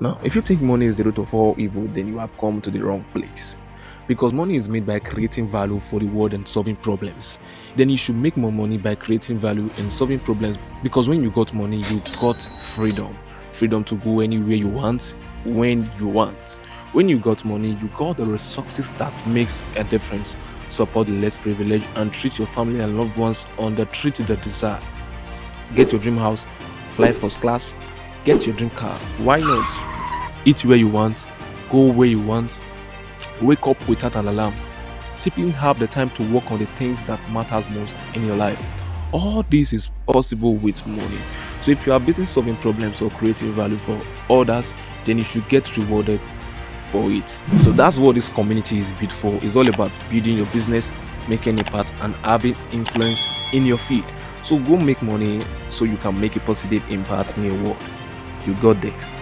Now, if you think money is the root of all evil, then you have come to the wrong place. Because money is made by creating value for the world and solving problems. Then you should make more money by creating value and solving problems. Because when you got money, you got freedom. Freedom to go anywhere you want, when you want. When you got money, you got the resources that makes a difference. Support the less privileged and treat your family and loved ones on the treat that desire. Get your dream house, fly first class, get your dream car. Why not? Eat where you want, go where you want, wake up without an alarm. Simply have the time to work on the things that matters most in your life. All this is possible with money. So if you are busy solving problems or creating value for others, then you should get rewarded for it. So that's what this community is built for. It's all about building your business, making impact, and having influence in your field. So go make money so you can make a positive impact in your world. You got this.